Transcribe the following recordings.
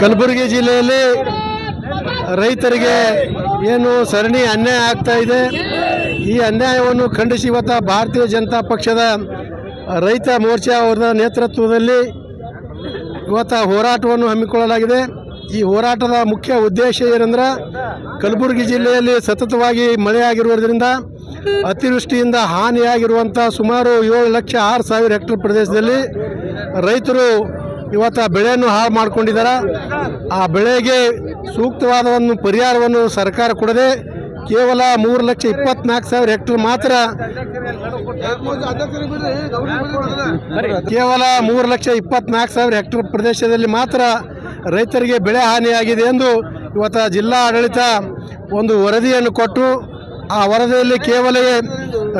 ಕಲಬುರಗಿ ಜಿಲ್ಲೆಯಲ್ಲಿ ರೈತರಿಗೆ ಏನು ಸರಣಿ ಅನ್ಯಾಯ ಆಗ್ತಾ ಇದೆ. ಈ ಅನ್ಯಾಯವನ್ನು ಖಂಡಿಸಿ ಇವತ್ತು ಭಾರತೀಯ ಜನತಾ ಪಕ್ಷದ ರೈತ ಮೋರ್ಚಾ ಅವರ ನೇತೃತ್ವದಲ್ಲಿ ಇವತ್ತು ಹೋರಾಟವನ್ನು ಹಮ್ಮಿಕೊಳ್ಳಲಾಗಿದೆ. ಈ ಹೋರಾಟದ ಮುಖ್ಯ ಉದ್ದೇಶ ಏನೆಂದರೆ ಕಲಬುರಗಿ ಜಿಲ್ಲೆಯಲ್ಲಿ ಸತತವಾಗಿ ಮಳೆಯಾಗಿರುವುದರಿಂದ ಅತಿವೃಷ್ಟಿಯಿಂದ ಹಾನಿಯಾಗಿರುವಂಥ ಸುಮಾರು 7,06,000 ಹೆಕ್ಟೇರ್ ಪ್ರದೇಶದಲ್ಲಿ ರೈತರು ಇವತ್ತು ಬೆಳೆಯನ್ನು ಹಾಳು ಮಾಡಿಕೊಂಡಿದ್ದಾರೆ. ಆ ಬೆಳೆಗೆ ಸೂಕ್ತವಾದ ಒಂದು ಪರಿಹಾರವನ್ನು ಸರ್ಕಾರ ಕೊಡದೆ ಕೇವಲ 3,24,000 ಹೆಕ್ಟೇರ್ ಮಾತ್ರ ಕೇವಲ 3,24,000 ಹೆಕ್ಟೇರ್ ಪ್ರದೇಶದಲ್ಲಿ ಮಾತ್ರ ರೈತರಿಗೆ ಬೆಳೆ ಹಾನಿಯಾಗಿದೆ ಎಂದು ಇವತ್ತು ಜಿಲ್ಲಾ ಆಡಳಿತ ಒಂದು ವರದಿಯನ್ನು ಕೊಟ್ಟು ಆ ವರದಿಯಲ್ಲಿ ಕೇವಲ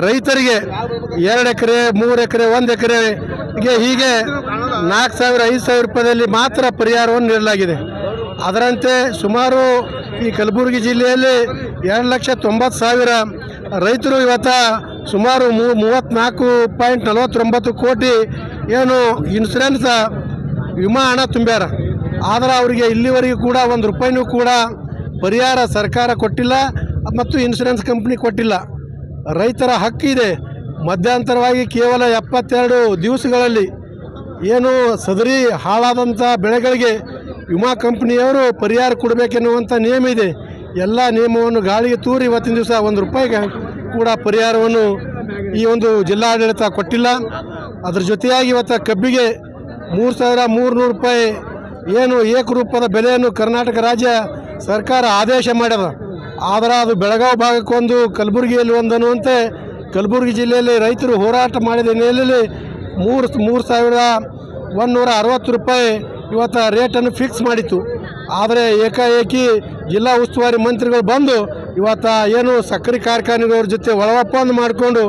ರೈತರಿಗೆ 2 ಎಕರೆ 3 ಎಕರೆ 1 ಎಕರೆಗೆ ಹೀಗೆ 4,000-5,000 ರೂಪಾಯಿದಲ್ಲಿ ಮಾತ್ರ ಪರಿಹಾರವನ್ನು ನೀಡಲಾಗಿದೆ. ಅದರಂತೆ ಸುಮಾರು ಈ ಕಲಬುರಗಿ ಜಿಲ್ಲೆಯಲ್ಲಿ 2,90,000 ರೈತರು ಇವತ್ತು ಸುಮಾರು 34.49 ಕೋಟಿ ಏನು ಇನ್ಸೂರೆನ್ಸ್ ವಿಮಾ ಹಣ ತುಂಬ್ಯಾರ. ಆದರೆ ಅವರಿಗೆ ಇಲ್ಲಿವರೆಗೂ ಕೂಡ 1 ರೂಪಾಯಿನೂ ಕೂಡ ಪರಿಹಾರ ಸರ್ಕಾರ ಕೊಟ್ಟಿಲ್ಲ ಮತ್ತು ಇನ್ಸೂರೆನ್ಸ್ ಕಂಪ್ನಿ ಕೊಟ್ಟಿಲ್ಲ. ರೈತರ ಹಕ್ಕಿದೆ. ಮಧ್ಯಂತರವಾಗಿ ಕೇವಲ 72 ದಿವಸಗಳಲ್ಲಿ ಏನು ಸದರಿ ಹಾಳಾದಂಥ ಬೆಳೆಗಳಿಗೆ ವಿಮಾ ಕಂಪ್ನಿಯವರು ಪರಿಹಾರ ಕೊಡಬೇಕೆನ್ನುವಂಥ ನಿಯಮ ಇದೆ. ಎಲ್ಲ ನಿಯಮವನ್ನು ಗಾಳಿಗೆ ತೂರಿ ಇವತ್ತಿನ ದಿವಸ 1 ರೂಪಾಯಿಗೆ ಕೂಡ ಪರಿಹಾರವನ್ನು ಈ ಒಂದು ಜಿಲ್ಲಾಡಳಿತ ಕೊಟ್ಟಿಲ್ಲ. ಅದರ ಜೊತೆಯಾಗಿ ಇವತ್ತು ಕಬ್ಬಿಗೆ 3,300 ರೂಪಾಯಿ ಏನು ಏಕರೂಪದ ಬೆಲೆಯನ್ನು ಕರ್ನಾಟಕ ರಾಜ್ಯ ಸರ್ಕಾರ ಆದೇಶ ಮಾಡ್ಯದ. ಆದರೆ ಅದು ಬೆಳಗಾವಿ ಭಾಗಕ್ಕೊಂದು ಕಲಬುರಗಿಯಲ್ಲಿ ಒಂದು ಅನ್ನುವಂತೆ ಕಲಬುರಗಿ ಜಿಲ್ಲೆಯಲ್ಲಿ ರೈತರು ಹೋರಾಟ ಮಾಡಿದ ಹಿನ್ನೆಲೆಯಲ್ಲಿ 3,160 ರೂಪಾಯಿ ಇವತ್ತು ರೇಟನ್ನು ಫಿಕ್ಸ್ ಮಾಡಿತ್ತು. ಆದರೆ ಏಕಾಏಕಿ ಜಿಲ್ಲಾ ಉಸ್ತುವಾರಿ ಮಂತ್ರಿಗಳು ಬಂದು ಇವತ್ತು ಏನು ಸಕ್ಕರೆ ಕಾರ್ಖಾನೆಗಳವ್ರ ಜೊತೆ ಒಳ ಒಪ್ಪಂದ ಮಾಡಿಕೊಂಡು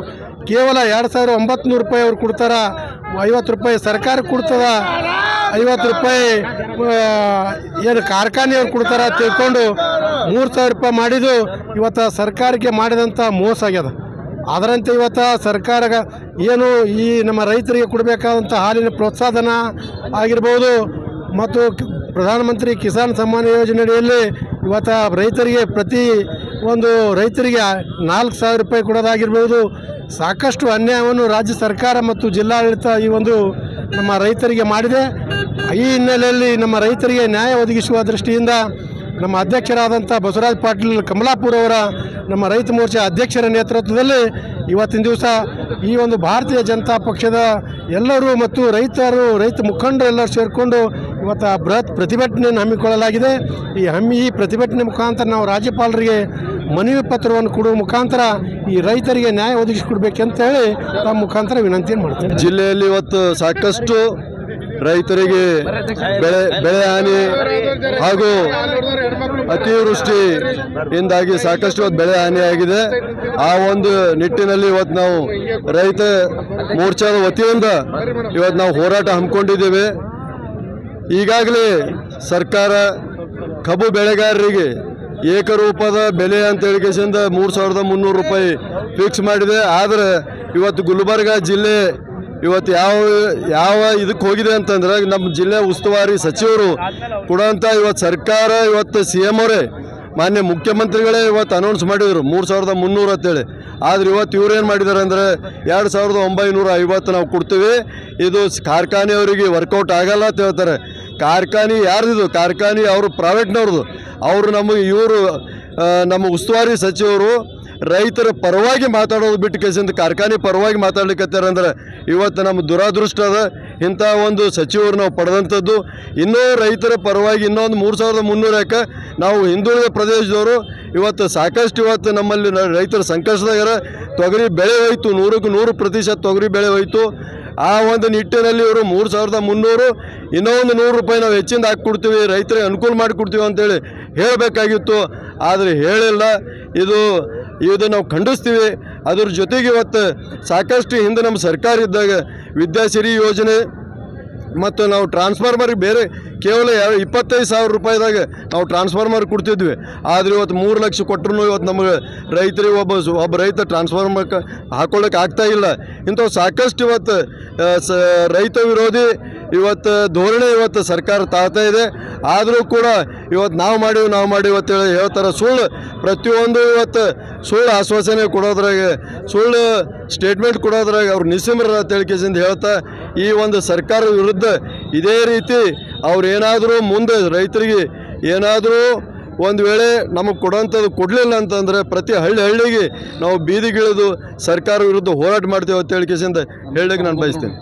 ಕೇವಲ 2,900 ರೂಪಾಯಿ ಅವ್ರು ಕೊಡ್ತಾರ, 50 ರೂಪಾಯಿ ಸರ್ಕಾರ ಕೊಡ್ತದ, 50 ರೂಪಾಯಿ ಏನು ಕಾರ್ಖಾನೆಯವ್ರು ಕೊಡ್ತಾರ ತಿಳ್ಕೊಂಡು 3,000 ರೂಪಾಯಿ ಮಾಡಿದ್ದು ಇವತ್ತು ಸರ್ಕಾರಕ್ಕೆ ಮಾಡಿದಂಥ ಮೋಸ ಆಗ್ಯದ. ಅದರಂತೆ ಇವತ್ತು ಸರ್ಕಾರ ಏನು ಈ ನಮ್ಮ ರೈತರಿಗೆ ಕೊಡಬೇಕಾದಂಥ ಹಾಲಿನ ಪ್ರೋತ್ಸಾಹನ ಆಗಿರ್ಬೋದು ಮತ್ತು ಪ್ರಧಾನಮಂತ್ರಿ ಕಿಸಾನ್ ಸಮ್ಮಾನ ಯೋಜನೆಯಲ್ಲಿ ಇವತ್ತು ರೈತರಿಗೆ ಪ್ರತಿ ಒಂದು ರೈತರಿಗೆ 4,000 ರೂಪಾಯಿ ಕೊಡೋದಾಗಿರ್ಬೋದು. ಸಾಕಷ್ಟು ಅನ್ಯಾಯವನ್ನು ರಾಜ್ಯ ಸರ್ಕಾರ ಮತ್ತು ಜಿಲ್ಲಾಡಳಿತ ಈ ಒಂದು ನಮ್ಮ ರೈತರಿಗೆ ಮಾಡಿದೆ. ಈ ಹಿನ್ನೆಲೆಯಲ್ಲಿ ನಮ್ಮ ರೈತರಿಗೆ ನ್ಯಾಯ ಒದಗಿಸುವ ದೃಷ್ಟಿಯಿಂದ ನಮ್ಮ ಅಧ್ಯಕ್ಷರಾದಂಥ ಬಸವರಾಜ ಪಾಟೀಲ್ ಕಮಲಾಪುರ ಅವರ ನಮ್ಮ ರೈತ ಮೋರ್ಚಾ ಅಧ್ಯಕ್ಷರ ನೇತೃತ್ವದಲ್ಲಿ ಇವತ್ತಿನ ದಿವಸ ಈ ಒಂದು ಭಾರತೀಯ ಜನತಾ ಪಕ್ಷದ ಎಲ್ಲರೂ ಮತ್ತು ರೈತ ಮುಖಂಡರು ಎಲ್ಲರೂ ಸೇರಿಕೊಂಡು ಇವತ್ತು ಬೃಹತ್ ಪ್ರತಿಭಟನೆಯನ್ನು ಹಮ್ಮಿಕೊಳ್ಳಲಾಗಿದೆ. ಈ ಪ್ರತಿಭಟನೆ ಮುಖಾಂತರ ನಾವು ರಾಜ್ಯಪಾಲರಿಗೆ ಮನವಿ ಪತ್ರವನ್ನು ಕೊಡುವ ಮುಖಾಂತರ ಈ ರೈತರಿಗೆ ನ್ಯಾಯ ಒದಗಿಸಿಕೊಡ್ಬೇಕಂತ ಹೇಳಿ ತಮ್ಮ ಮುಖಾಂತರ ವಿನಂತಿಯನ್ನು ಮಾಡ್ತೇನೆ. ಜಿಲ್ಲೆಯಲ್ಲಿ ಇವತ್ತು ಸಾಕಷ್ಟು ರೈತರಿಗೆ ಬೆಳೆ ಹಾನಿ ಹಾಗೂ ಅತಿವೃಷ್ಟಿಯಿಂದಾಗಿ ಸಾಕಷ್ಟು ಬೆಳೆ ಹಾನಿಯಾಗಿದೆ. ಆ ಒಂದು ನಿಟ್ಟಿನಲ್ಲಿ ಇವತ್ತು ನಾವು ರೈತ ಮೋರ್ಚಾದ ವತಿಯಿಂದ ಇವತ್ತು ನಾವು ಹೋರಾಟ ಹಮ್ಮಿಕೊಂಡಿದ್ದೇವೆ. ಈಗಾಗಲೇ ಸರ್ಕಾರ ಕಬ್ಬು ಬೆಳೆಗಾರರಿಗೆ ಏಕರೂಪದ ಬೆಲೆ ಅಂತ ಹೇಳಿಕೆಸಿಂದ 3,300 ರೂಪಾಯಿ ಫಿಕ್ಸ್ ಮಾಡಿದೆ. ಆದರೆ ಇವತ್ತು ಗುಲ್ಬರ್ಗ ಜಿಲ್ಲೆ ಇವತ್ತು ಯಾವ ಇದಕ್ಕೆ ಹೋಗಿದೆ ಅಂತಂದ್ರೆ ನಮ್ಮ ಜಿಲ್ಲೆ ಉಸ್ತುವಾರಿ ಸಚಿವರು ಕೊಡುವಂಥ ಇವತ್ತು ಸರ್ಕಾರ ಇವತ್ತು CM ಅವರೇ ಮಾನ್ಯ ಮುಖ್ಯಮಂತ್ರಿಗಳೇ ಇವತ್ತು ಅನೌನ್ಸ್ ಮಾಡಿದರು 3,300 ಅಂತೇಳಿ. ಆದರೆ ಇವತ್ತು ಇವ್ರೇನು ಮಾಡಿದ್ದಾರೆ ಅಂದರೆ 2,950 ನಾವು ಕೊಡ್ತೀವಿ, ಇದು ಕಾರ್ಖಾನೆಯವರಿಗೆ ವರ್ಕೌಟ್ ಆಗಲ್ಲ ಅಂತ ಹೇಳ್ತಾರೆ. ಕಾರ್ಖಾನೆ ಯಾರ್ದಿದು? ಕಾರ್ಖಾನೆ ಅವರು ಪ್ರೈವೇಟ್ನವ್ರದ್ದು. ಅವರು ನಮ್ಮ ಉಸ್ತುವಾರಿ ಸಚಿವರು ರೈತರ ಪರವಾಗಿ ಮಾತಾಡೋದು ಬಿಟ್ಟು ಕೇಸಿಂದ ಕಾರ್ಖಾನೆ ಪರವಾಗಿ ಮಾತಾಡ್ಲಿಕ್ಕತ್ತಾರ ಅಂದ್ರೆ ಇವತ್ತು ನಮ್ಮ ದುರಾದೃಷ್ಟ ಅದ. ಇಂಥ ಒಂದು ಸಚಿವರು ನಾವು ಪಡೆದಂಥದ್ದು. ಇನ್ನೂ ರೈತರ ಪರವಾಗಿ ಇನ್ನೊಂದು 3,300 ಯಾಕೆ ನಾವು ಹಿಂದುಳಿದ ಪ್ರದೇಶದವರು ಇವತ್ತು ಸಾಕಷ್ಟು ಇವತ್ತು ನಮ್ಮಲ್ಲಿ ರೈತರ ಸಂಕಷ್ಟದಾಗ್ಯಾರ. ತೊಗರಿ ಬೆಳೆ ಹೋಯ್ತು, 100ಕ್ಕೆ 100% ತೊಗರಿ ಬೆಳೆ ಹೋಯ್ತು. ಆ ಒಂದು ನಿಟ್ಟಿನಲ್ಲಿ ಇವರು 3,300 ಇನ್ನೊಂದು 100 ರೂಪಾಯಿ ನಾವು ಹೆಚ್ಚಿಂದ ಹಾಕಿಕೊಡ್ತೀವಿ, ರೈತರಿಗೆ ಅನುಕೂಲ ಮಾಡಿಕೊಡ್ತೀವಿ ಅಂತೇಳಿ ಹೇಳಬೇಕಾಗಿತ್ತು. ಆದರೆ ಹೇಳಿಲ್ಲ. ಇದು ನಾವು ಖಂಡಿಸ್ತೀವಿ. ಅದ್ರ ಜೊತೆಗೆ ಇವತ್ತು ಸಾಕಷ್ಟು ಹಿಂದೆ ನಮ್ಮ ಸರ್ಕಾರ ಇದ್ದಾಗ ವಿದ್ಯಾಸಿರಿ ಯೋಜನೆ ಮತ್ತು ನಾವು ಟ್ರಾನ್ಸ್ಫಾರ್ಮರ್ಗೆ ಬೇರೆ ಕೇವಲ 25,000 ರೂಪಾಯಿದಾಗ ನಾವು ಟ್ರಾನ್ಸ್ಫಾರ್ಮರ್ ಕೊಡ್ತಿದ್ವಿ. ಆದರೆ ಇವತ್ತು 3 ಲಕ್ಷ ಕೊಟ್ಟರು ಇವತ್ತು ನಮಗೆ ರೈತರಿಗೆ ಒಬ್ಬ ರೈತ ಟ್ರಾನ್ಸ್ಫಾರ್ಮರ್ ಹಾಕೊಳ್ಳೋಕೆ ಆಗ್ತಾ ಇಲ್ಲ. ಇಂಥವು ಸಾಕಷ್ಟು ಇವತ್ತು ರೈತ ವಿರೋಧಿ ಇವತ್ತು ಧೋರಣೆ ಇವತ್ತು ಸರ್ಕಾರ ತಾಳ್ತಾ ಇದೆ. ಆದರೂ ಕೂಡ ಇವತ್ತು ನಾವು ಮಾಡಿವಿ ಅಂತೇಳಿ ಹೇಳ್ತಾರೆ. ಸುಳ್ಳು ಪ್ರತಿಯೊಂದು ಇವತ್ತು ಸುಳ್ಳು ಆಶ್ವಾಸನೆ ಕೊಡೋದ್ರಾಗ, ಸುಳ್ಳು ಸ್ಟೇಟ್ಮೆಂಟ್ ಕೊಡೋದ್ರಾಗ ಅವ್ರು ನಿಸ್ಸಿಮ್ರ ತಿಳಿಕೆಸಿಂದ ಹೇಳ್ತಾ ಈ ಒಂದು ಸರ್ಕಾರ ವಿರುದ್ಧ ಇದೇ ರೀತಿ ಅವ್ರು ಏನಾದರೂ ಮುಂದೆ ರೈತರಿಗೆ ಏನಾದರೂ ಒಂದು ವೇಳೆ ನಮಗೆ ಕೊಡೋಂಥದ್ದು ಕೊಡಲಿಲ್ಲ ಅಂತಂದರೆ ಪ್ರತಿ ಹಳ್ಳಿಗೆ ನಾವು ಬೀದಿಗಿಳಿದು ಸರ್ಕಾರ ವಿರುದ್ಧ ಹೋರಾಟ ಮಾಡ್ತೇವೆ ಅಂತ ಹೇಳಿಕೆಸಿಂದ ಹೇಳಲಿಕ್ಕೆ ನಾನು ಬಯಸ್ತೇನೆ.